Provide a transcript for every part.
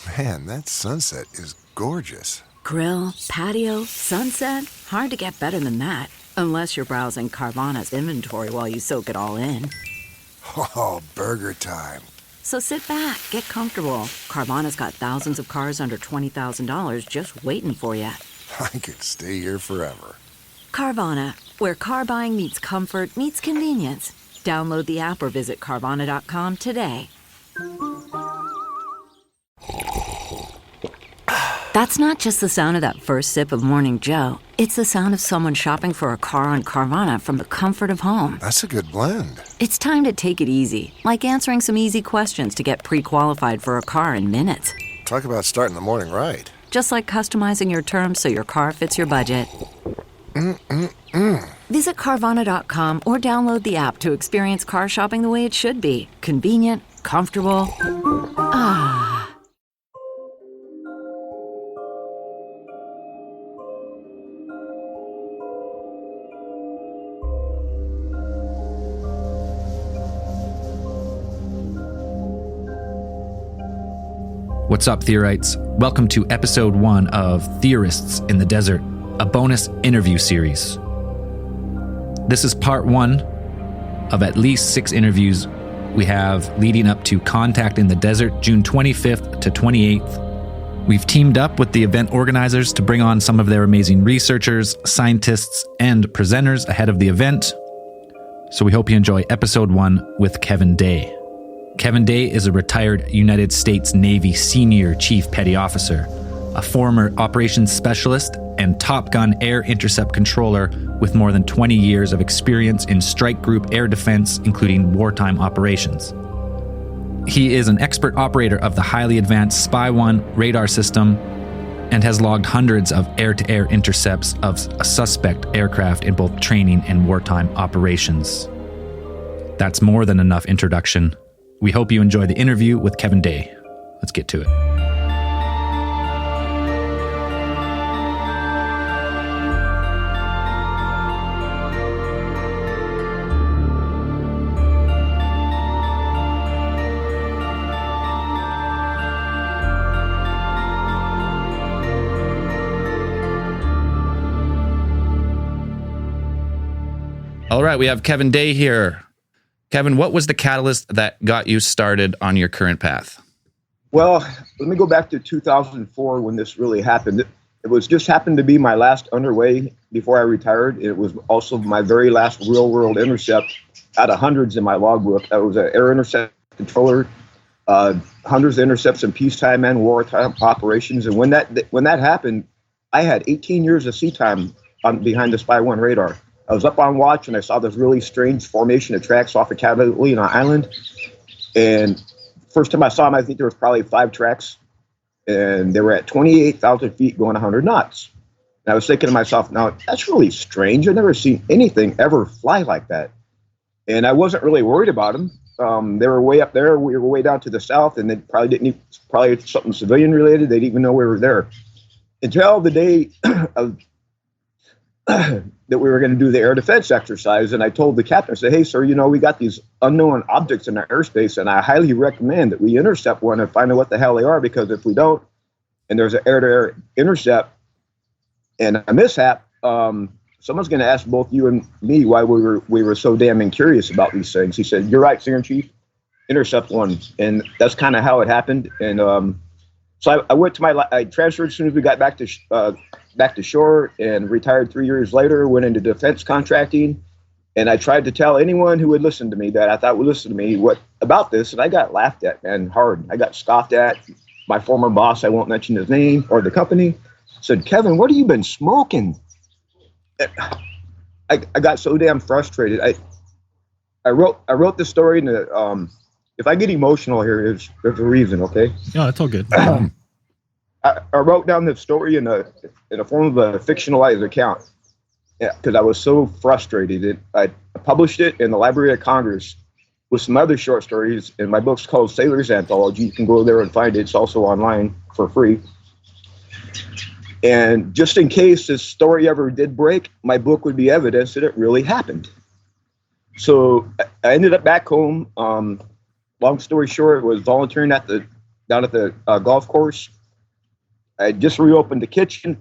Man, that sunset is gorgeous. Grill, patio, sunset. Hard to get better than that. Unless you're browsing Carvana's inventory while you soak it all in. Oh, burger time. So sit back, get comfortable. Carvana's got thousands of cars under $20,000 just waiting for you. I could stay here forever. Carvana, where car buying meets comfort, meets convenience. Download the app or visit Carvana.com today. That's not just the sound of that first sip of Morning Joe. It's the sound of someone shopping for a car on Carvana from the comfort of home. That's a good blend. It's time to take it easy, like answering some easy questions to get pre-qualified for a car in minutes. Talk about starting the morning right. Just like customizing your terms so your car fits your budget. Visit Carvana.com or download the app to experience car shopping the way it should be. Convenient, comfortable. Ah. What's up, Theorists? Welcome to episode 1 of Theorists in the Desert, a bonus interview series. This is part 1 of at least 6 interviews we have leading up to Contact in the Desert, June 25th to 28th. We've teamed up with the event organizers to bring on some of their amazing researchers, scientists, and presenters ahead of the event. So we hope you enjoy episode 1 with Kevin Day. Kevin Day is a retired United States Navy Senior Chief Petty Officer, a former operations specialist, and Top Gun air intercept controller with more than 20 years of experience in strike group air defense, including wartime operations. He is an expert operator of the highly advanced Spy-1 radar system and has logged hundreds of air-to-air intercepts of a suspect aircraft in both training and wartime operations. That's more than enough introduction. We hope you enjoy the interview with Kevin Day. Let's get to it. All right, we have Kevin Day here. Kevin, what was the catalyst that got you started on your current path? Well, let me go back to 2004 when this really happened. It was just happened to be my last underway before I retired. It was also my very last real-world intercept out of hundreds in my logbook. I was an air intercept controller, hundreds of intercepts in peacetime and wartime operations. And when that happened, I had 18 years of sea time behind the Spy-1 radar. I was up on watch and I saw this really strange formation of tracks off of Catalina Island. And first time I saw them, I think there was probably 5 tracks. And they were at 28,000 feet going 100 knots. And I was thinking to myself, now, that's really strange. I've never seen anything ever fly like that. And I wasn't really worried about them. They were way up there. We were way down to the south. And they probably something civilian related. They didn't even know we were there. Until the day of that we were going to do the air defense exercise. And I told the captain, I said, hey, sir, we got these unknown objects in our airspace, and I highly recommend that we intercept one and find out what the hell they are, because if we don't, and there's an air-to-air intercept and a mishap, someone's going to ask both you and me why we were so damn curious about these things. He said, you're right, Senior Chief, intercept one. And that's kind of how it happened. And so I went to I transferred as soon as we got back to shore, and retired 3 years later, went into defense contracting. And I tried to tell anyone who would listen to me, that I thought would listen to me, what about this. And I got laughed at, man, hard. I got scoffed at. My former boss, I won't mention his name or the company, said, Kevin, what have you been smoking? I got so damn frustrated. I wrote the story in the, if I get emotional here, there's a reason, okay? No, it's all good. I wrote down the story in a form of a fictionalized account, because I was so frustrated. I published it in the Library of Congress with some other short stories, and my book's called Sailor's Anthology. You can go there and find it. It's also online for free. And just in case this story ever did break, my book would be evidence that it really happened. So I ended up back home. Long story short, was volunteering at the down at the golf course. I had just reopened the kitchen,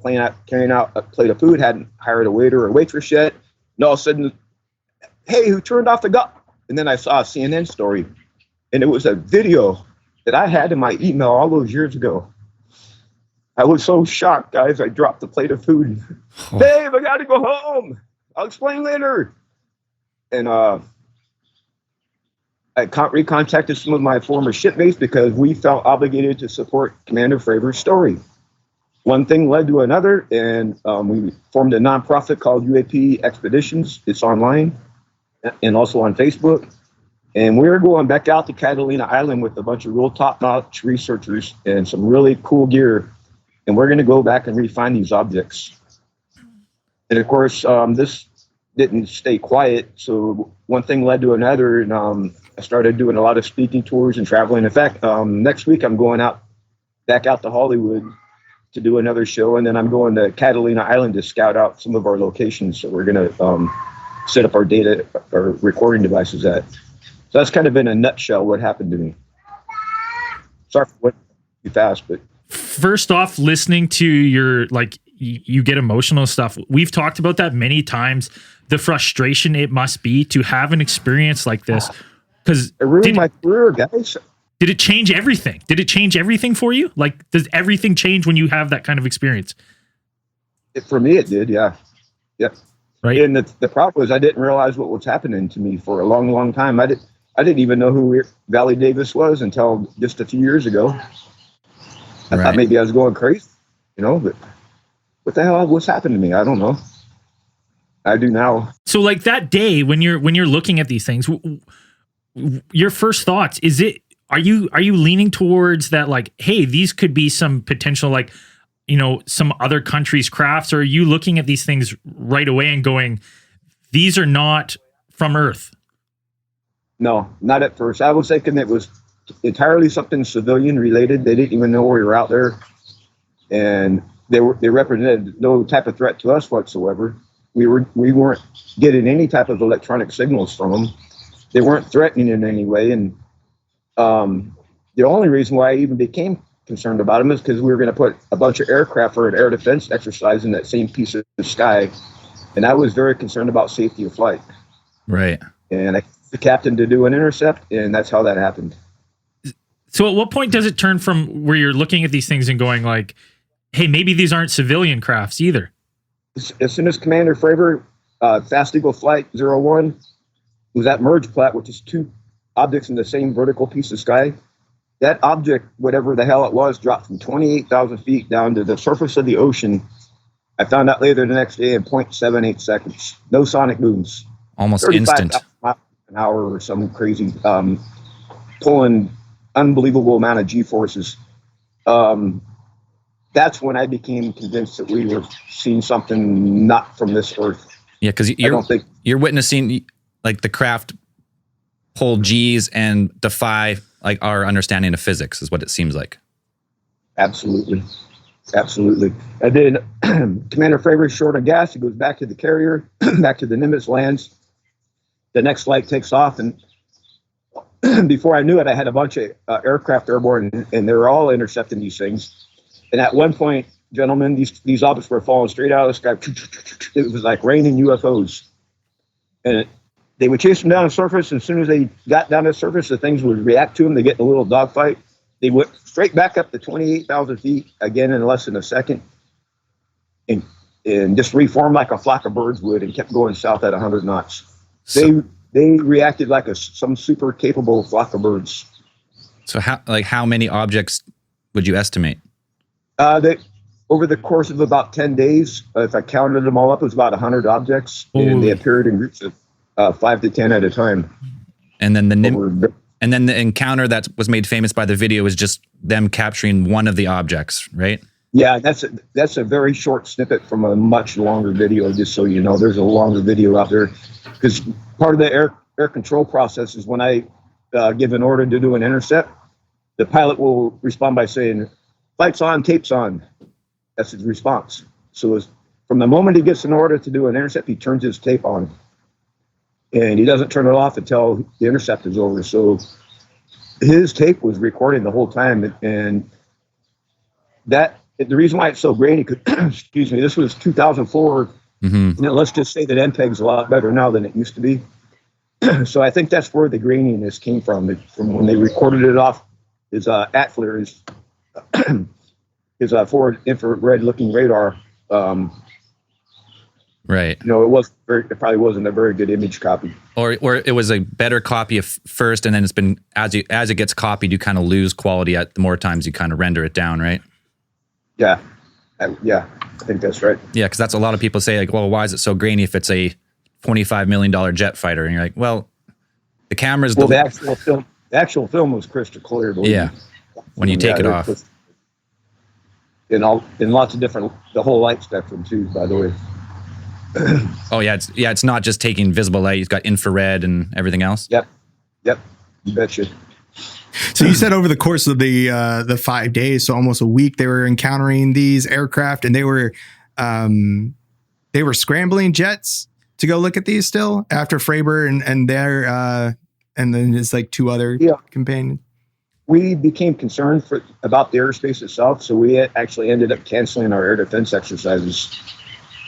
carrying out a plate of food, hadn't hired a waiter or waitress yet. And all of a sudden, hey, who turned off the golf? And then I saw a CNN story, and it was a video that I had in my email all those years ago. I was so shocked, guys. I dropped the plate of food. Dave, I got to go home. I'll explain later. And I recontacted some of my former shipmates because we felt obligated to support Commander Fravor's story. One thing led to another, and we formed a nonprofit called UAP Expeditions. It's online and also on Facebook. And we're going back out to Catalina Island with a bunch of real top-notch researchers and some really cool gear. And we're going to go back and refine these objects. And of course, this didn't stay quiet. So one thing led to another, and I started doing a lot of speaking tours and traveling. In fact, next week I'm going back out to Hollywood to do another show, and then I'm going to Catalina Island to scout out some of our locations. So we're going to set up our recording devices at. So that's kind of in a nutshell what happened to me. Sorry for what too fast, but first off, listening to your, like, you get emotional stuff. We've talked about that many times. The frustration it must be to have an experience like this, because it ruined my career, guys. Did it change everything? Did it change everything for you? Like, does everything change when you have that kind of experience? For me, it did. Yeah. Yep. Right. And the problem was I didn't realize what was happening to me for a long, long time. I didn't even know who Valley Davis was until just a few years ago. I thought maybe I was going crazy, but what the hell was happening to me? I don't know. I do now. So like that day when you're looking at these things, your first thoughts, are you leaning towards that, like, hey, these could be some potential, like, some other countries' crafts? Or are you looking at these things right away and going, these are not from Earth? No, not at first. I was thinking it was entirely something civilian related. They didn't even know we were out there, and they represented no type of threat to us whatsoever. We weren't getting any type of electronic signals from them. They weren't threatening in any way, and the only reason why I even became concerned about them is because we were going to put a bunch of aircraft for an air defense exercise in that same piece of the sky, and I was very concerned about safety of flight. Right. And I asked the captain to do an intercept, and that's how that happened. So at what point does it turn from where you're looking at these things and going like, hey, maybe these aren't civilian crafts either? As soon as Commander Fravor, Fast Eagle Flight 01, was at merge plat, which is two objects in the same vertical piece of sky, that object, whatever the hell it was, dropped from 28,000 feet down to the surface of the ocean. I found out later the next day in 0.78 seconds. No sonic booms. Almost instant. Miles an hour or some crazy, pulling unbelievable amount of G-forces. That's when I became convinced that we were seeing something not from this Earth. Yeah, because you're witnessing like the craft pull G's and defy like our understanding of physics is what it seems like. Absolutely. And then Commander Fravor is short on gas. He goes back to the carrier, back to the Nimitz, lands. The next flight takes off, and before I knew it, I had a bunch of aircraft airborne, and they were all intercepting these things. And at one point, gentlemen, these objects were falling straight out of the sky. It was like raining UFOs. And they would chase them down the surface, and as soon as they got down to the surface, the things would react to them. They get in a little dogfight. They went straight back up to 28,000 feet, again in less than a second, and just reformed like a flock of birds would and kept going south at 100 knots. They reacted like some super capable flock of birds. So how many objects would you estimate? Over the course of about 10 days, if I counted them all up, it was about 100 objects, and they appeared in groups of 5 to 10 at a time. And then the encounter that was made famous by the video is just them capturing one of the objects, right? Yeah, that's a very short snippet from a much longer video. Just so you know, there's a longer video out there, because part of the air control process is when I give an order to do an intercept, the pilot will respond by saying, "Lights on, tapes on." That's his response. So from the moment he gets an order to do an intercept, he turns his tape on, and he doesn't turn it off until the intercept is over. So his tape was recording the whole time, and that the reason why it's so grainy, excuse me, this was 2004. Mm-hmm. Let's just say that MPEG's a lot better now than it used to be. So I think that's where the graininess came from when they recorded it off his ATFLIR, his forward infrared looking radar. Right. It probably wasn't a very good image copy. Or it was a better copy of first, and then it's been as it gets copied, you kind of lose quality at the more times you kind of render it down, right? Yeah, I think that's right. Yeah, because that's a lot of people say like, well, why is it so grainy if it's a $25 million jet fighter? And you're like, well, the camera's the actual film was crystal clear. Yeah, when you take it off. In lots of different, the whole light spectrum too, by the way. Oh yeah, it's not just taking visible light. You've got infrared and everything else. Yep, you betcha. So you said over the course of the 5 days, so almost a week, they were encountering these aircraft, and they were scrambling jets to go look at these still after Fravor and their and then there's like two other companions. We became concerned about the airspace itself, so we actually ended up canceling our air defense exercises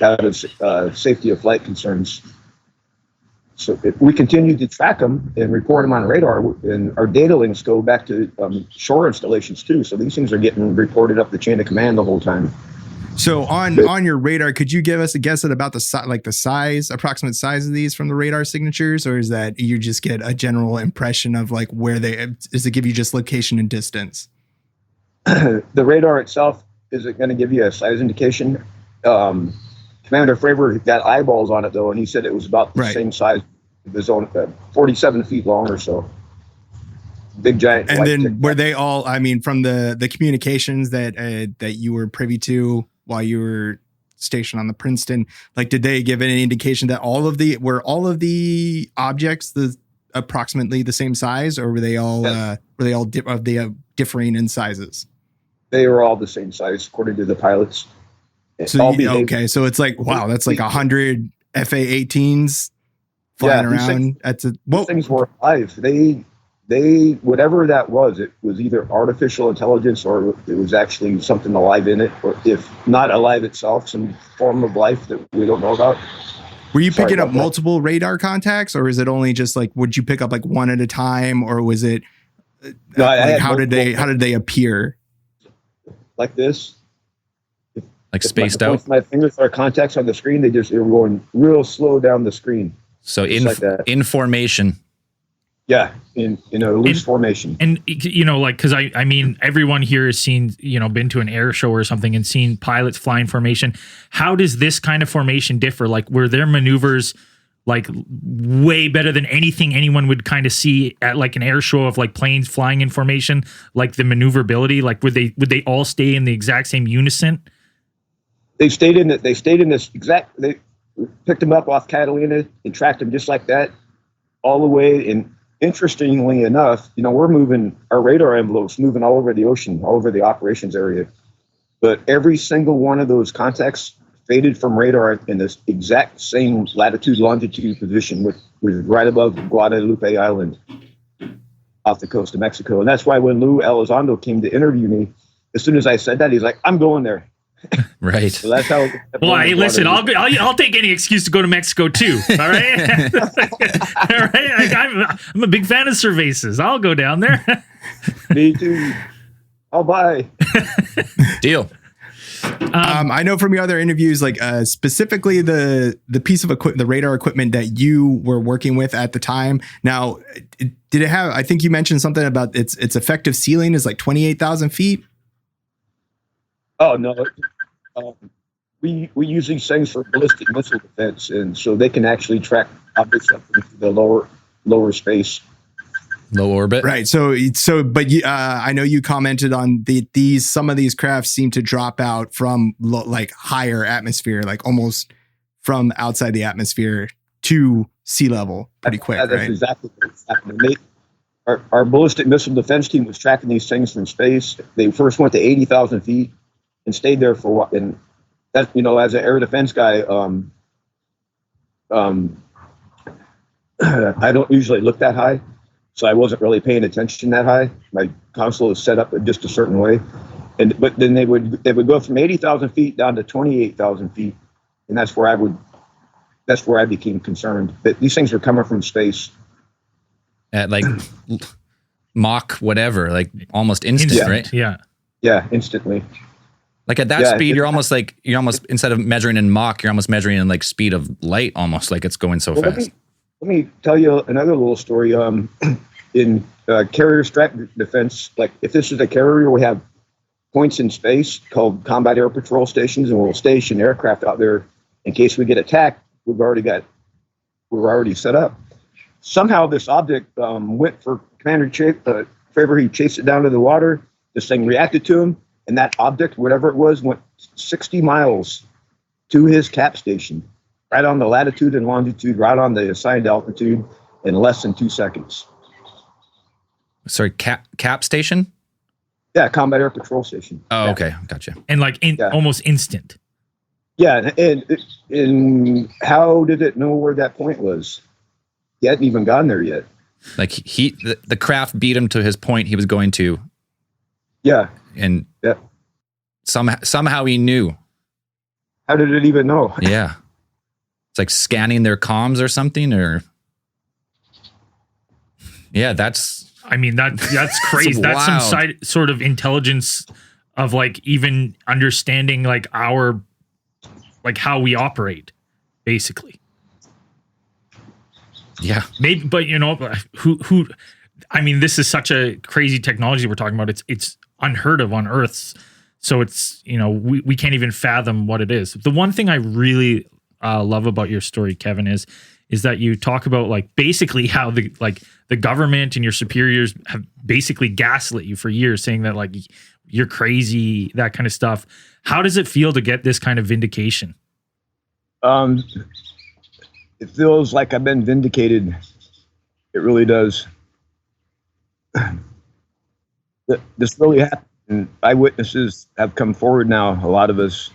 out of safety of flight concerns. So we continued to track them and report them on radar, and our data links go back to shore installations too. So these things are getting reported up the chain of command the whole time. So on your radar, could you give us a guess at about the approximate size of these from the radar signatures, or is that you just get a general impression of like where does it give you just location and distance? The radar itself isn't going to give you a size indication. Commander Fravor got eyeballs on it though, and he said it was about the same size of his own, 47 feet long or so. Big giant. And then were they all? I mean, from the communications that you were privy to while you were stationed on the Princeton, like, did they give any indication that all of the objects approximately the same size, or were they all differing in sizes? They were all the same size according to the pilots. So so it's like, wow, that's like 100 FA-18s flying around. These things were alive. They whatever that was, it was either artificial intelligence or it was actually something alive in it, or if not alive itself, some form of life that we don't know about. Were you picking up multiple radar contacts, or is it only just like, would you pick up like one at a time, or was it how did they appear? Like this. Like spaced out? My fingers are contacts on the screen. They were going real slow down the screen. So in formation. Yeah, in a loose formation. And, because I mean, everyone here has seen, been to an air show or something and seen pilots fly in formation. How does this kind of formation differ? Like, were their maneuvers like way better than anything anyone would kind of see at like an air show of like planes flying in formation? Like the maneuverability, like would they all stay in the exact same unison? They stayed in this exact. They picked them up off Catalina and tracked them just like that, all the way. And interestingly enough, we're moving our radar envelopes, moving all over the ocean, all over the operations area. But every single one of those contacts faded from radar in this exact same latitude, longitude position, with right above Guadalupe Island, off the coast of Mexico. And that's why when Lou Elizondo came to interview me, as soon as I said that, he's like, "I'm going there." Right. So that's how. Well, hey, listen, I'll take any excuse to go to Mexico too. All right. All right. I'm a big fan of cervezas. I'll go down there. Me too. I'll buy. Deal. I know from your other interviews, like specifically the piece of equipment, the radar equipment that you were working with at the time. Now, did it have? I think you mentioned something about its effective ceiling is like 28,000 feet. Oh no, we use these things for ballistic missile defense, and so they can actually track objects up into the lower space, low orbit. Right. So, but I know you commented on some of these crafts seem to drop out from like higher atmosphere, like almost from outside the atmosphere to sea level pretty quick. That's right? exactly what's happening. Our ballistic missile defense team was tracking these things from space. They first went to 80,000 feet. And stayed there for a while. And that, as an air defense guy, I don't usually look that high. so I wasn't really paying attention that high. My console is set up just a certain way, but then they would go from 80,000 feet down to 28,000 feet, and that's where I became concerned that these things are coming from space at like Mach whatever, like almost instant, right? Yeah. Yeah, instantly. Like at that speed, you're almost instead of measuring in Mach, you're almost measuring in like speed of light, almost like it's going so fast. Let me tell you another little story. In carrier strike defense, like if this is a carrier, we have points in space called combat air patrol stations, and we'll station aircraft out there in case we get attacked. We're already set up. Somehow this object went for Commander Faber. He chased it down to the water. This thing reacted to him, and that object, whatever it was, went 60 miles to his cap station, right on the latitude and longitude, right on the assigned altitude, in less than 2 seconds. Sorry, cap station? Yeah, combat air patrol station. Oh, yeah. okay, gotcha. And like almost instant. Yeah, and how did it know where that point was? He hadn't even gotten there yet. Like the craft beat him to his point he was going to. Yeah. And yeah. Somehow he knew. How did it even know? Yeah. It's like scanning their comms or something, or yeah, that's crazy. That's some wild. sort of intelligence of like even understanding like our like how we operate, basically. Yeah. Maybe, but who I mean, this is such a crazy technology we're talking about. It's unheard of on Earth. So it's, we can't even fathom what it is. The one thing I really love about your story, Kevin, is that you talk about like basically how the government and your superiors have basically gaslit you for years, saying that like you're crazy, that kind of stuff. How does it feel to get this kind of vindication? It feels like I've been vindicated. It really does. This really happened. And eyewitnesses have come forward now, a lot of us.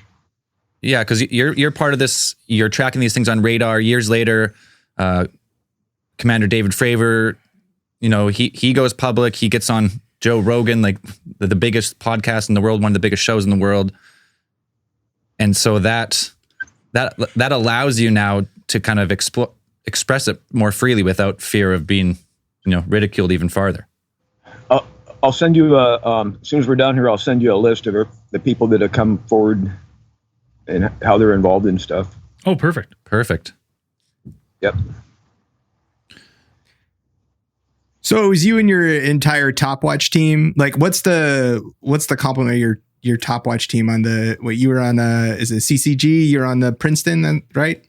Yeah, because you're part of this. You're tracking these things on radar. Years later, Commander David Fravor, he goes public. He gets on Joe Rogan, like the biggest podcast in the world, one of the biggest shows in the world. And so that allows you now to kind of express it more freely without fear of being, ridiculed even farther. I'll send you as soon as we're done here, I'll send you a list of the people that have come forward and how they're involved in stuff. Oh, perfect. Yep. So it was you and your entire Top Watch team. Like, what's the complement of your Top Watch team on you were on is it CCG? You're on the Princeton, then, right?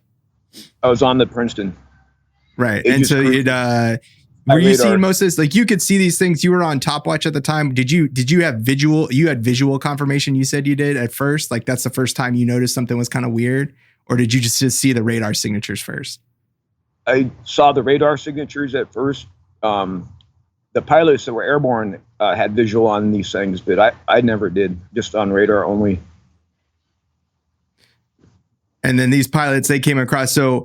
I was on the Princeton. Right. And so were you seeing most of this? Like, you could see these things. You were on Top Watch at the time. Did you have visual? You had visual confirmation. You said you did at first. Like, that's the first time you noticed something was kind of weird, or did you just see the radar signatures first? I saw the radar signatures at first. The pilots that were airborne had visual on these things, but I never did. Just on radar only. And then these pilots, they came across. So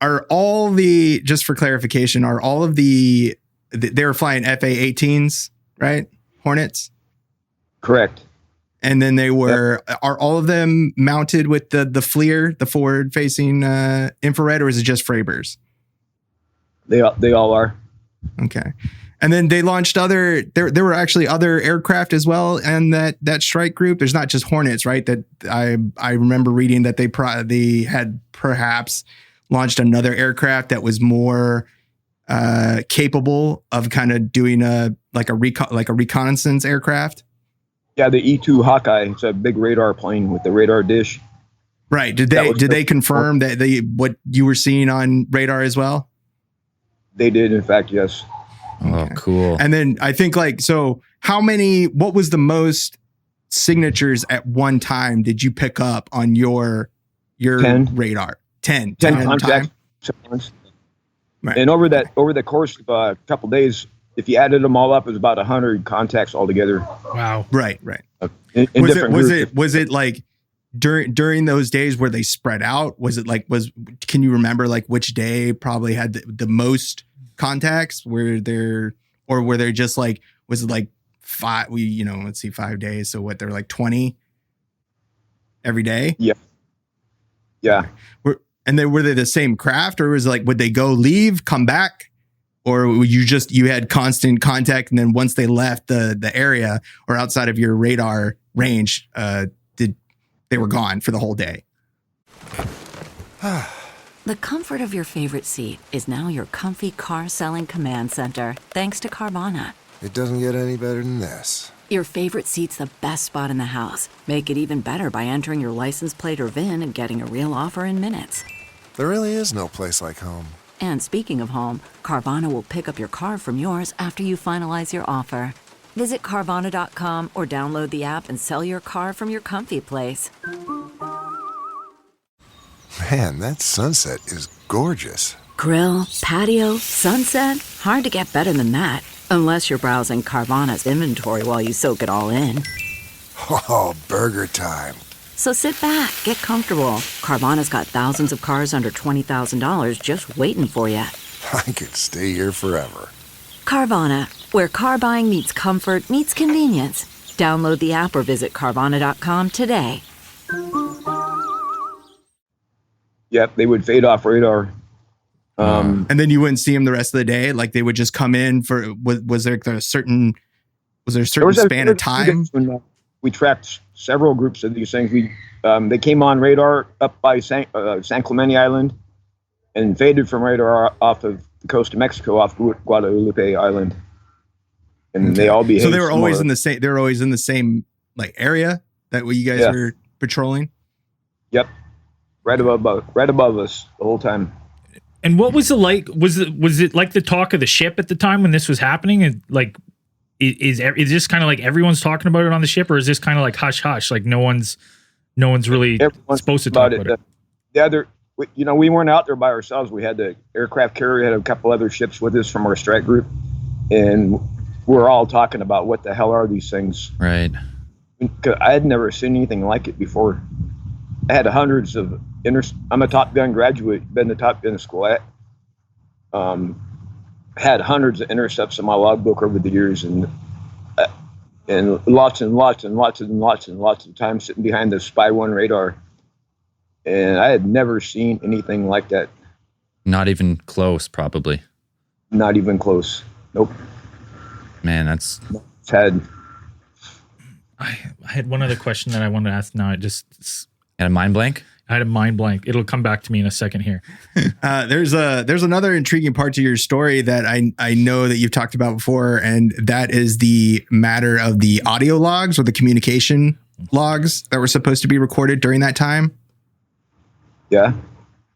just for clarification, they were flying FA-18s, right? Hornets? Correct. And then are all of them mounted with the FLIR, the forward facing infrared, or is it just Fravors? They all are. Okay. And then they launched there were actually other aircraft as well. And that strike group, there's not just Hornets, right? That I remember reading that they had perhaps launched another aircraft that was more capable of kind of doing a reconnaissance aircraft. Yeah, the E-2 Hawkeye. It's a big radar plane with the radar dish. Right. Did they confirm that what you were seeing on radar as well? They did, in fact, yes. Oh, okay. Cool. And then I think what was the most signatures at one time did you pick up on your 10 radar? 10 contacts. Right. And over the course of a couple of days, if you added them all up, it was about 100 contacts altogether. Wow. Right. Was it like during those days where they spread out? Can you remember like which day probably had the most contacts? Were there just like, was it like 5? Let's see, 5 days. So what? They're like 20 every day. Yeah. Yeah. And then were they the same craft, or was it like, would they go leave, come back? Or you had constant contact, and then once they left the area or outside of your radar range, they were gone for the whole day? The comfort of your favorite seat is now your comfy car selling command center, thanks to Carvana. It doesn't get any better than this. Your favorite seat's the best spot in the house. Make it even better by entering your license plate or VIN and getting a real offer in minutes. There really is no place like home. And speaking of home, Carvana will pick up your car from yours after you finalize your offer. Visit Carvana.com or download the app and sell your car from your comfy place. Man, that sunset is gorgeous. Grill, patio, sunset. Hard to get better than that. Unless you're browsing Carvana's inventory while you soak it all in. Oh, burger time. So sit back, get comfortable. Carvana's got thousands of cars under $20,000 just waiting for you. I could stay here forever. Carvana, where car buying meets comfort meets convenience. Download the app or visit Carvana.com today. Yep, they would fade off radar. And then you wouldn't see them the rest of the day. Like they would just come in for. Was there a certain span of time? When, we tracked several groups of these things. They came on radar up by San Clemente Island, and faded from radar off of the coast of Mexico, off Guadalupe Island, and they all behaved. So they were always in the same. They were always in the same like area that you guys were patrolling. Yep, right above us the whole time. And what was it like? Was it like the talk of the ship at the time when this was happening? And like, is this kind of like everyone's talking about it on the ship, or is this kind of like hush hush? Like no one's really supposed to talk about it. The other, we weren't out there by ourselves. We had the aircraft carrier, had a couple other ships with us from our strike group, and we're all talking about what the hell are these things? Right. I had never seen anything like it before. I had hundreds of I'm a Top Gun graduate, been to Top Gun school. I had hundreds of intercepts in my logbook over the years, and lots and lots and lots and lots and lots of time sitting behind the Spy 1 radar. And I had never seen anything like that. Not even close, probably. Not even close. Nope. Man, that's sad. I had one other question that I wanted to ask now. and a mind blank. I had a mind blank. It'll come back to me in a second here. There's another intriguing part to your story that I know that you've talked about before, and that is the matter of the audio logs or the communication logs that were supposed to be recorded during that time. Yeah.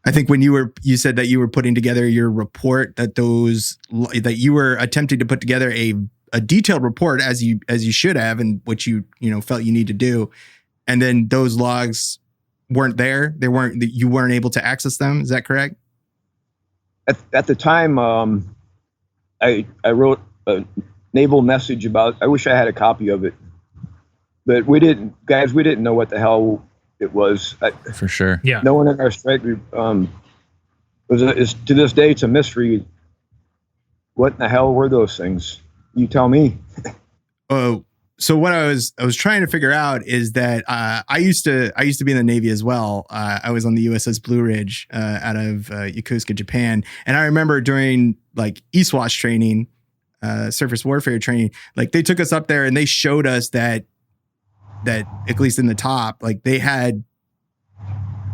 I think when you said that you were putting together your report, that you were attempting to put together a detailed report as you should have, and which you felt you need to do, and then those logs weren't there. You weren't able to access them. Is that correct? At the time, I wrote a naval message about. I wish I had a copy of it, but we didn't know what the hell it was. For sure. Yeah. No one in our strike group. To this day, it's a mystery. What in the hell were those things? You tell me. So what I was trying to figure out is that I used to be in the Navy as well. I was on the USS Blue Ridge out of Yokosuka, Japan, and I remember during like ESWAS training, surface warfare training, like they took us up there and they showed us that at least in the top, like they had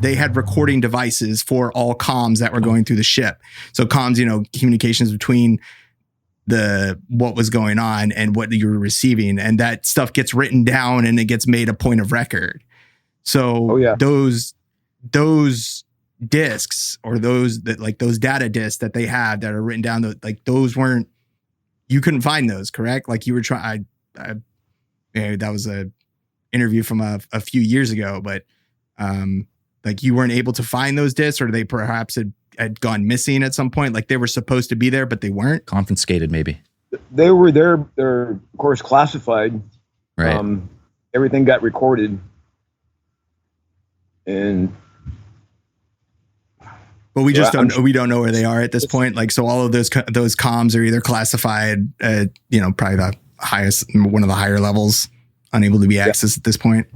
recording devices for all comms that were going through the ship. So comms, communications between what was going on and what you were receiving, and that stuff gets written down and it gets made a point of record. So those discs or those data discs that they have that are written down, like those weren't, you couldn't find those, correct? Like you were trying, that was a interview from a few years ago, but like you weren't able to find those discs, or they perhaps had gone missing at some point. Like they were supposed to be there, but they weren't. Confiscated, maybe. They were there. They're of course classified. Right. Everything got recorded, and But we just Yeah, we don't know where they are at this point. Like, so all of those comms are either classified at, probably the highest, one of the higher levels, unable to be accessed at this point.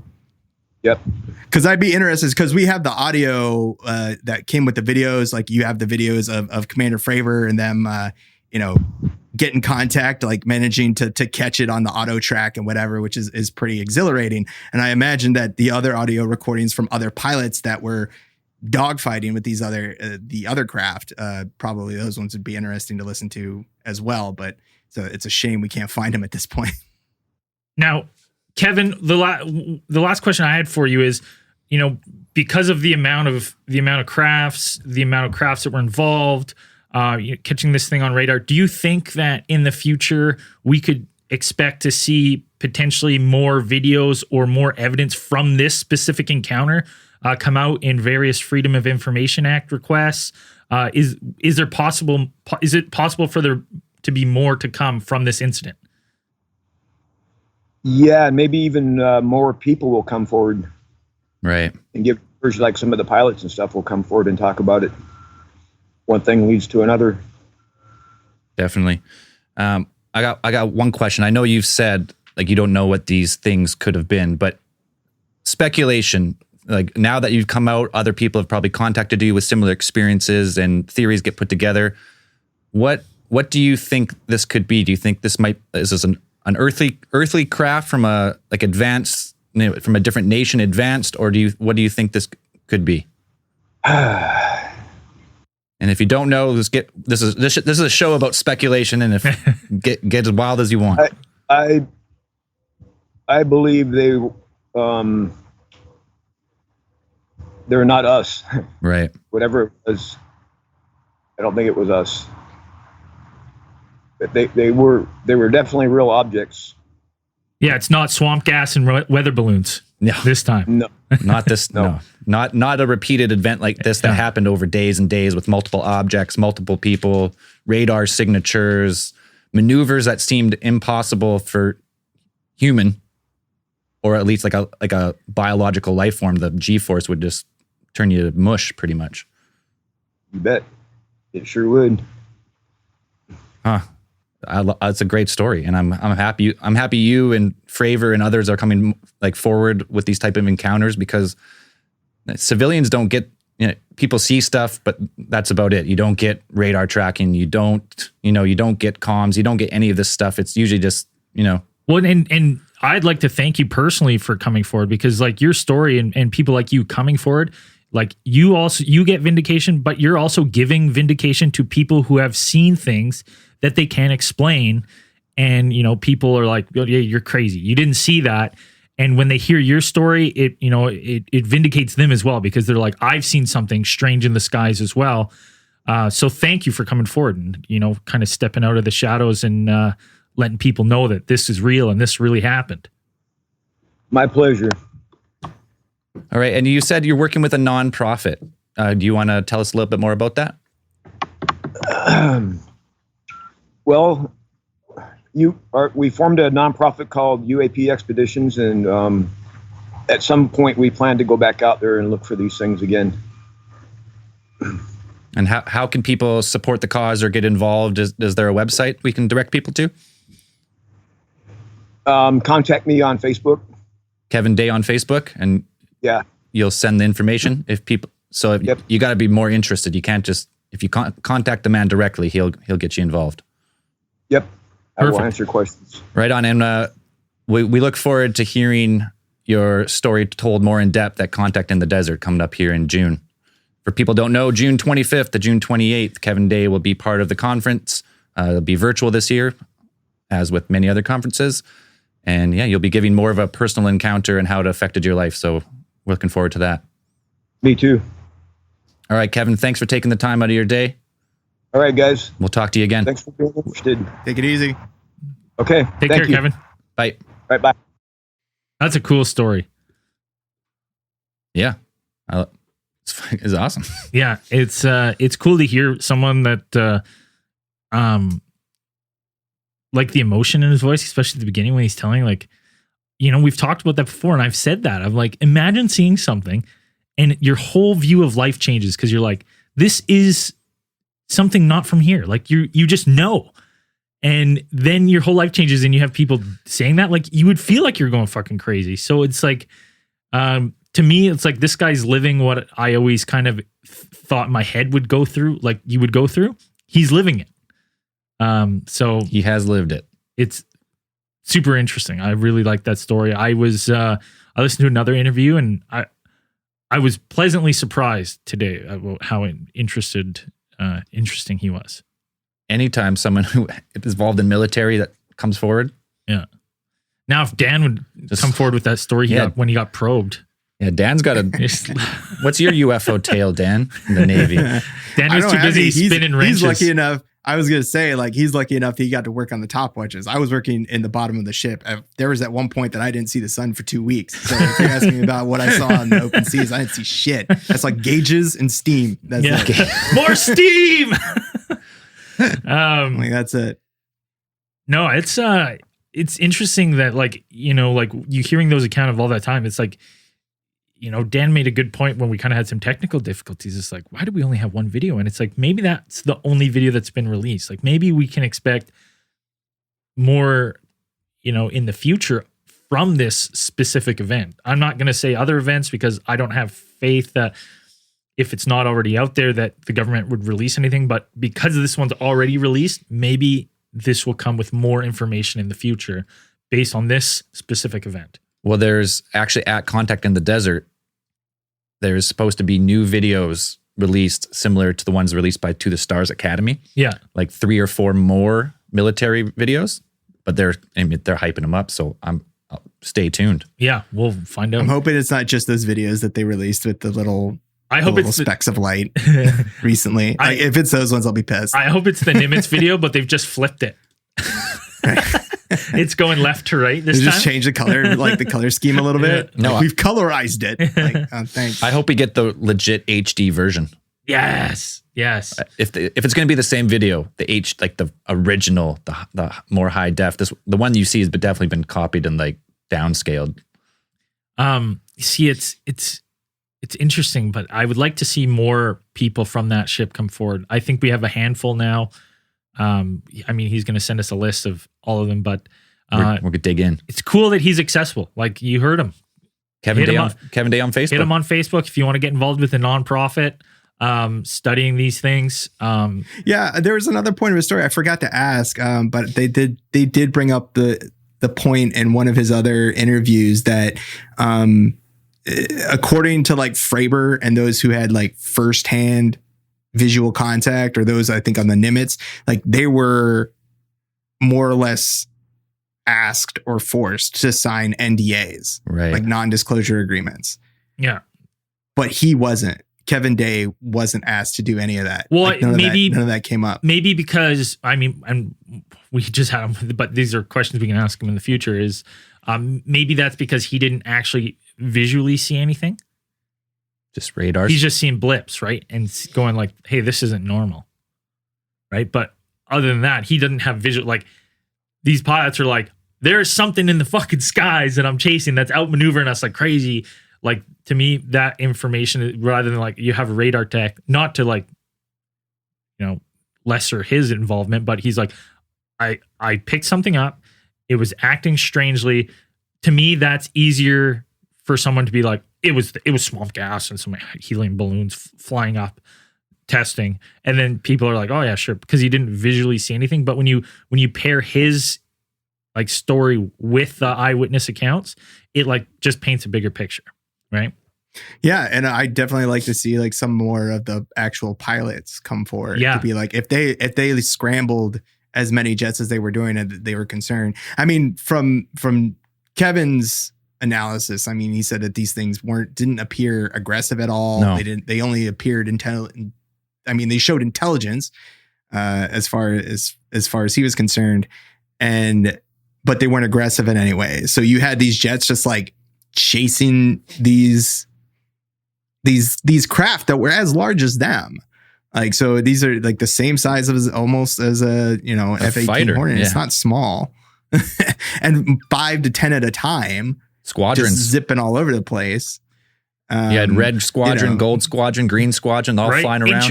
Yep. Because I'd be interested, because we have the audio that came with the videos. Like, you have the videos of Commander Fravor and them, get in contact, like managing to catch it on the auto track and whatever, which is pretty exhilarating. And I imagine that the other audio recordings from other pilots that were dogfighting with these the other craft, probably those ones would be interesting to listen to as well. But so it's a shame we can't find them at this point. Now, Kevin, the last question I had for you is, because of the amount of crafts that were involved, catching this thing on radar, do you think that in the future we could expect to see potentially more videos or more evidence from this specific encounter come out in various Freedom of Information Act requests? Is it possible for there to be more to come from this incident? Yeah, and maybe even more people will come forward, Right. and give, like some of the pilots and stuff will come forward and talk about it. One thing leads to another. Definitely. I got one question. I know you've said like you don't know what these things could have been, but speculation. Like, now that you've come out, other people have probably contacted you with similar experiences and theories get put together. What do you think this could be? Do you think is this an earthly craft from a advanced, from a different nation advanced, or what do you think this could be? And if you don't know, this is a show about speculation, and if get as wild as you want. I believe they're not us. Right. Whatever it was, I don't think it was us. But they were definitely real objects. Yeah, it's not swamp gas and weather balloons. No. This time. No. Not this. no. Not a repeated event like this that happened over days and days with multiple objects, multiple people, radar signatures, maneuvers that seemed impossible for human, or at least like a biological life form. The G-force would just turn you to mush, pretty much. You bet. It sure would. Huh. It's a great story, and I'm happy. I'm happy you and Fravor and others are coming forward with these type of encounters, because civilians don't get. People see stuff, but that's about it. You don't get radar tracking. You don't get comms. You don't get any of this stuff. It's usually just. Well, and I'd like to thank you personally for coming forward, because your story and people like you coming forward, you get vindication, but you're also giving vindication to people who have seen things that they can't explain. And, people are like, oh, yeah, you're crazy. You didn't see that. And when they hear your story, it vindicates them as well, because they're like, I've seen something strange in the skies as well. So thank you for coming forward and, kind of stepping out of the shadows and letting people know that this is real and this really happened. My pleasure. All right. And you said you're working with a nonprofit. Do you want to tell us a little bit more about that? Well, we formed a nonprofit called UAP Expeditions, and at some point we plan to go back out there and look for these things again. And how can people support the cause or get involved? Is there a website we can direct people to? Contact me on Facebook. Kevin Day on Facebook, and yeah, you'll send the information if people. So Yep. You got to be more interested. You can't just, if you contact the man directly, he'll get you involved. Yep. I will Perfect. answer questions. Right on. And we look forward to hearing your story told more in depth at Contact in the Desert coming up here in June. For people who don't know, June 25th to June 28th, Kevin Day will be part of the conference. It'll be virtual this year, as with many other conferences. And yeah, you'll be giving more of a personal encounter and how it affected your life. So we're looking forward to that. Me too. All right, Kevin, thanks for taking the time out of your day. All right, guys. We'll talk to you again. Thanks for being interested. Take it easy. Okay. Take thank care, you. Kevin. Bye. All right, bye. That's a cool story. Yeah. It's awesome. Yeah, it's cool to hear someone that like the emotion in his voice, especially at the beginning when he's telling, we've talked about that before, and I've said that. I'm like, imagine seeing something and your whole view of life changes, because you're like, this is something not from here. Like you just know. And then your whole life changes and you have people saying that, like you would feel like you're going fucking crazy. So it's like, to me, it's like this guy's living what I always kind of thought my head would go through, like you would go through. He's living it. So He has lived it. it's super interesting. I really like that story. I listened to another interview and I was pleasantly surprised today about how interesting he was. Anytime someone who is involved in military that comes forward. Yeah. Now, if Dan would come forward with that story when he got probed. Yeah, Dan's got a. What's your UFO tale, Dan? In the Navy. Dan was too busy spinning wrenches. He's lucky enough. I was going to say, like, he's lucky enough that he got to work on the top watches. I was working in the bottom of the ship. There was at one point that I didn't see the sun for 2 weeks. So if you're asking me about what I saw on the open seas, I didn't see shit. That's like gauges and steam. That's it. More steam. Like, that's it. No, it's interesting that, like, you know, like you hearing those account of all that time. It's like, you know, Dan made a good point when we kind of had some technical difficulties. It's like, why do we only have one video? And it's like, maybe that's the only video that's been released. Like maybe we can expect more, you know, in the future from this specific event. I'm not going to say other events because I don't have faith that if it's not already out there that the government would release anything. But because this one's already released, maybe this will come with more information in the future based on this specific event. Well, there's actually at Contact in the Desert, there's supposed to be new videos released similar to the ones released by To the Stars Academy. Yeah. Like 3 or 4 more military videos, but they're hyping them up. So I'll stay tuned. Yeah, we'll find out. I'm hoping it's not just those videos that they released with the little specks of light recently. Like, if it's those ones, I'll be pissed. I hope it's the Nimitz video, but they've just flipped it. It's going left to right this time. Just change the color, like the color scheme a little bit. No, like, we've colorized it. Like, thanks. I hope we get the legit HD version. Yes. If it's going to be the same video, the original, the more high def, the one you see has definitely been copied and like downscaled. See, it's interesting, but I would like to see more people from that ship come forward. I think we have a handful now. I mean, he's going to send us a list of all of them, but we're going to dig in. It's cool that he's accessible. Like you heard him. Kevin Day on Facebook. Hit him on Facebook if you want to get involved with a nonprofit, studying these things. Yeah, there was another point of his story I forgot to ask, but they did bring up the point in one of his other interviews that according to like Fravor and those who had like firsthand visual contact, or those I think on the Nimitz, like they were more or less asked or forced to sign NDAs, right? Like non-disclosure agreements. Yeah, but he wasn't. Kevin Day wasn't asked to do any of that. Well, like none of that came up. Maybe because I mean, and we just had him, but these are questions we can ask him in the future. Is maybe that's because he didn't actually visually see anything. Just radars. He's just seeing blips, right? And going like, hey, this isn't normal. Right. But other than that, he doesn't have visual. Like these pilots are like, there's something in the fucking skies that I'm chasing that's outmaneuvering us like crazy. Like to me, that information, rather than like you have a radar tech, not to like, you know, lesser his involvement, but he's like, I picked something up. It was acting strangely. To me, that's easier for someone to be like, it was swamp gas and some helium balloons flying up, testing, and then people are like, oh yeah, sure, because he didn't visually see anything. But when you pair his like story with the eyewitness accounts, it like just paints a bigger picture, right? Yeah, and I definitely like to see like some more of the actual pilots come forward. Yeah, to be like if they scrambled as many jets as they were doing and they were concerned. I mean, from Kevin's analysis, I mean, he said that these things didn't appear aggressive at all. No. They only appeared intelligent. I mean, they showed intelligence as far as he was concerned, but they weren't aggressive in any way. So you had these jets just like chasing these craft that were as large as them. Like, so these are like the same size almost as a F-18 Hornet. Yeah. It's not small. And 5 to 10 at a time. Squadrons just zipping all over the place. You had red squadron, gold squadron, green squadron, all flying around.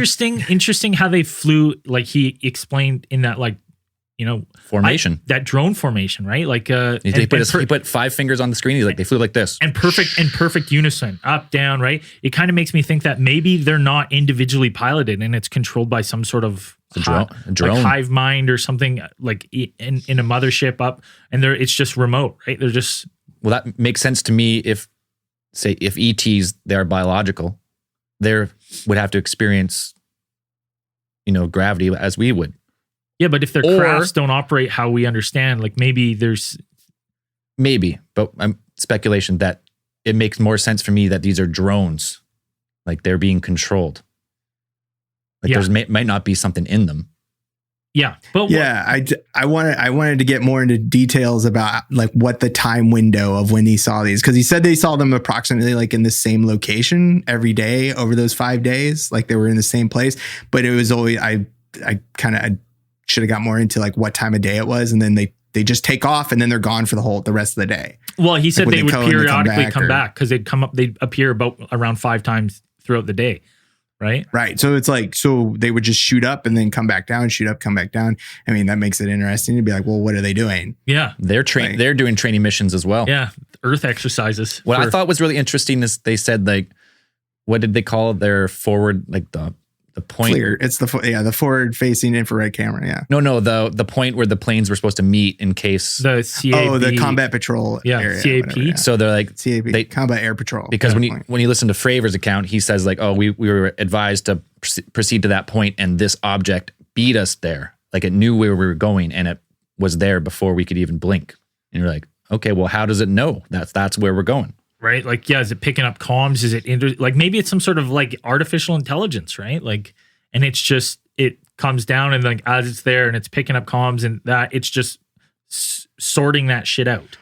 Interesting how they flew. Like he explained in that, like, formation, that drone formation, right? Like he put 5 fingers on the screen. He's like, they flew like this, and perfect unison, up, down, right? It kind of makes me think that maybe they're not individually piloted and it's controlled by some sort of drone, like hive mind or something, like in a mothership up, and it's just remote, right? They're just that makes sense to me. If ETs, they're biological, they would have to experience, gravity as we would. Yeah, but if their crafts don't operate how we understand, like but I'm speculation that it makes more sense for me that these are drones, like they're being controlled. Like there's might not be something in them. Yeah, but I wanted to get more into details about like what the time window of when he saw these, because he said they saw them approximately like in the same location every day over those 5 days, like they were in the same place. But it was always I should have got more into like what time of day it was, and then they just take off and then they're gone for the rest of the day. Well, he said they would periodically come back because they'd appear about around 5 times throughout the day. Right. So it's like, they would just shoot up and then come back down, shoot up, come back down. I mean, that makes it interesting to be like, well, what are they doing? Yeah. They're doing training missions as well. Yeah. Earth exercises. What I thought was really interesting is they said, like, what did they call their forward, like the point? Clear. It's the forward facing infrared camera. Yeah. No, the point where the planes were supposed to meet in case the CAP. the combat patrol. Yeah. area, CAP. So they're like CAP, combat air patrol. Because when you listen to Fravor's account, he says like, oh, we were advised to proceed to that point, and this object beat us there. Like it knew where we were going, and it was there before we could even blink. And you're like, okay, well, how does it know that's where we're going? Right. Like, yeah, is it picking up comms? Is it like maybe it's some sort of like artificial intelligence, right? Like, and it's just, it comes down and like as it's there and it's picking up comms and that it's just sorting that shit out.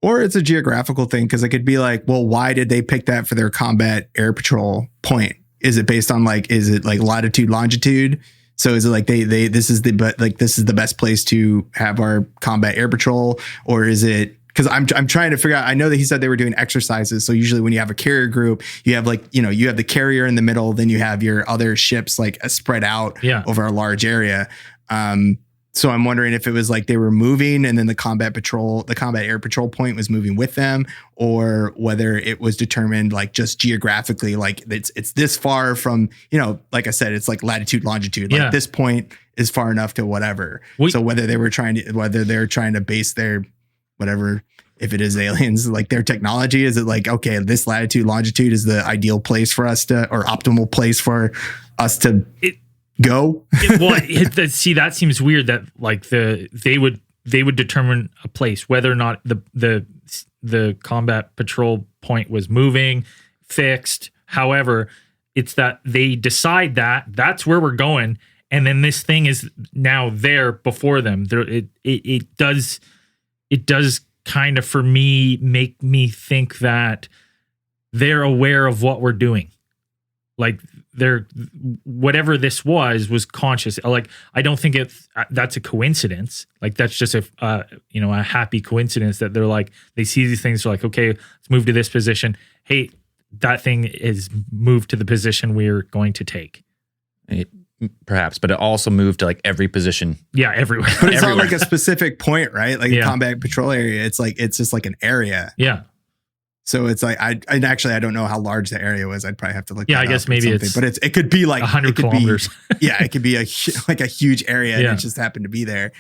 Or it's a geographical thing, because it could be like, well, why did they pick that for their combat air patrol point? Is it based on like, is it like latitude, longitude? So is it like this is the best place to have our combat air patrol, or is it? Because I'm trying to figure out. I know that he said they were doing exercises. So usually when you have a carrier group, you have like, you have the carrier in the middle, then you have your other ships like spread out over a large area. So I'm wondering if it was like they were moving and then the combat air patrol point was moving with them, or whether it was determined like just geographically, like it's this far from, like I said, it's like latitude, longitude, like this point is far enough to whatever. So whether they're trying to base their whatever, if it is aliens, like their technology, is it like, okay, this latitude, longitude is the ideal place for us to, or optimal place for us to go? See, that seems weird that like they would determine a place, whether or not the combat patrol point was moving, fixed. However, it's that they decide that that's where we're going, and then this thing is now there before them. It does kind of, for me, make me think that they're aware of what we're doing. Like whatever this was conscious. Like, I don't think that's a coincidence. Like that's just a happy coincidence that they're like, they see these things. They're like, okay, let's move to this position. Hey, that thing is moved to the position we're going to take. Perhaps, but it also moved to like every position. Yeah, everywhere. But it's not like a specific point, right? Like a combat patrol area. It's just like an area. Yeah. So it's like I don't know how large the area was. I'd probably have to look. Yeah, I guess maybe it could be like 100 kilometers. It could be a huge area and it just happened to be there,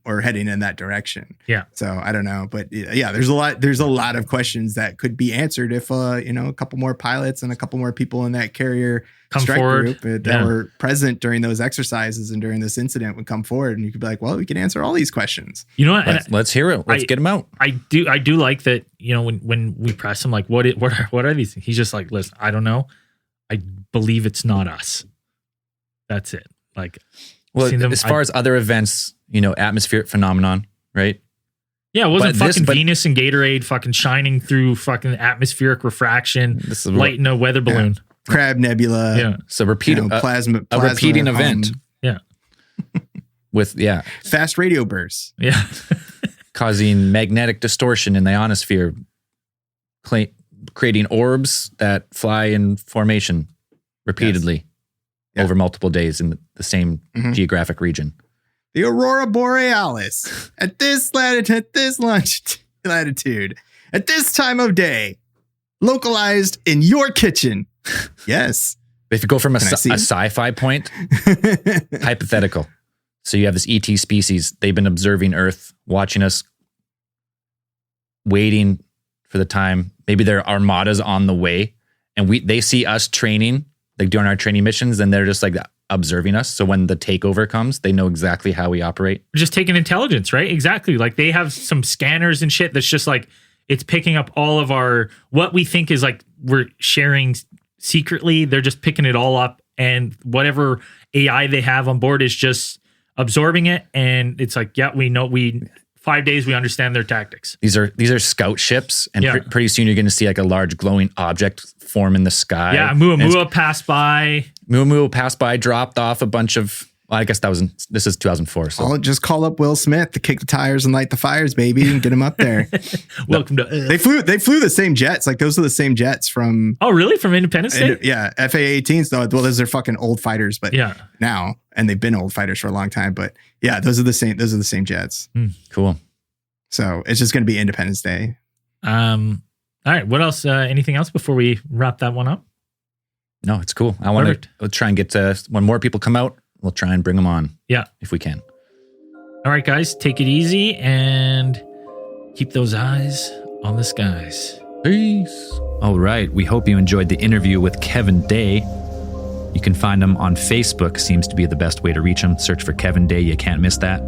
or heading in that direction. Yeah. So I don't know, but yeah, there's a lot of questions that could be answered if a couple more pilots and a couple more people in that carrier come strike forward group that were present during those exercises and during this incident would come forward, and you could be like, well, we can answer all these questions. You know what? Let's hear it. Let's get them out. I do like that. When we press him, like, what are these things? He's just like, listen, I don't know. I believe it's not us. That's it. Like, well, as far as other events, atmospheric phenomenon, right? Yeah, it wasn't Venus and Gatorade fucking shining through fucking atmospheric refraction, lighting a weather balloon. Crab nebula. Yeah. So plasma a repeating event. Yeah. With fast radio bursts. Yeah. Causing magnetic distortion in the ionosphere, creating orbs that fly in formation repeatedly over multiple days in the same geographic region. The Aurora Borealis at this latitude, at this latitude, at this time of day, localized in your kitchen. Yes. If you go from a sci-fi point, hypothetical. So you have this ET species. They've been observing Earth, watching us, waiting for the time. Maybe their armada's on the way, and they see us training, like doing our training missions, and they're just like observing us. So when the takeover comes, they know exactly how we operate. Just taking intelligence, right? Exactly. Like they have some scanners and shit that's just like, it's picking up all of what we think is like we're sharing secretly. They're just picking it all up, and whatever AI they have on board is just absorbing it. And it's like, yeah, we know 5 days, we understand their tactics. These are scout ships, and pretty soon you're going to see like a large glowing object form in the sky. Yeah, Muamua passed by. Muamua passed by, dropped off a bunch of. Well, I guess this is 2004. So I'll just call up Will Smith to kick the tires and light the fires, baby, and get him up there. Welcome to. They flew the same jets. Like those are the same jets from. Oh, really? From Independence Day? Yeah, FA-18s. Though, well, those are fucking old fighters, but now, and they've been old fighters for a long time. But yeah, those are the same. Those are the same jets. Cool. So it's just going to be Independence Day. All right. What else? Anything else before we wrap that one up? No, it's cool. I want to try and get when more people come out, we'll try and bring them on. Yeah. If we can. All right, guys, take it easy and keep those eyes on the skies. Peace. All right. We hope you enjoyed the interview with Kevin Day. You can find him on Facebook. Seems to be the best way to reach him. Search for Kevin Day. You can't miss that.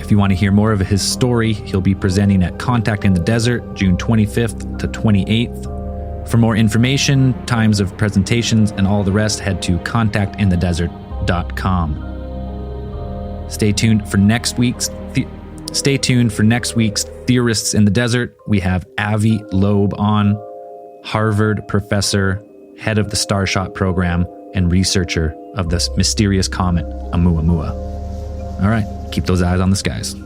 If you want to hear more of his story, he'll be presenting at Contact in the Desert, June 25th to 28th. For more information, times of presentations, and all the rest, head to contactinthedesert.com. Stay tuned for next week's Theorists in the Desert. We have Avi Loeb on, Harvard professor, head of the Starshot program, and researcher of this mysterious comet, Oumuamua. All right, keep those eyes on the skies.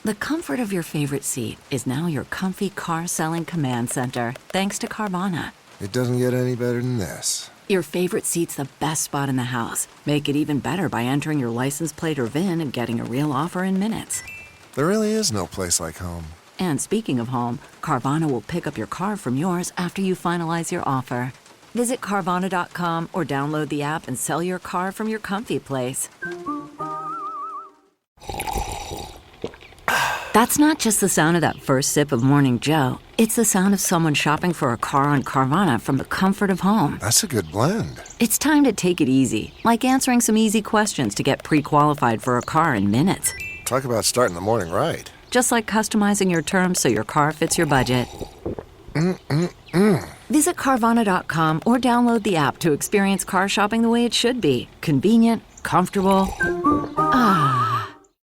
The comfort of your favorite seat is now your comfy car selling command center, thanks to Carvana. It doesn't get any better than this. Your favorite seat's the best spot in the house. Make it even better by entering your license plate or VIN and getting a real offer in minutes. There really is no place like home. And speaking of home, Carvana will pick up your car from yours after you finalize your offer. Visit Carvana.com or download the app and sell your car from your comfy place. That's not just the sound of that first sip of Morning Joe. It's the sound of someone shopping for a car on Carvana from the comfort of home. That's a good blend. It's time to take it easy, like answering some easy questions to get pre-qualified for a car in minutes. Talk about starting the morning right. Just like customizing your terms so your car fits your budget. Visit Carvana.com or download the app to experience car shopping the way it should be. Convenient, comfortable. Ah.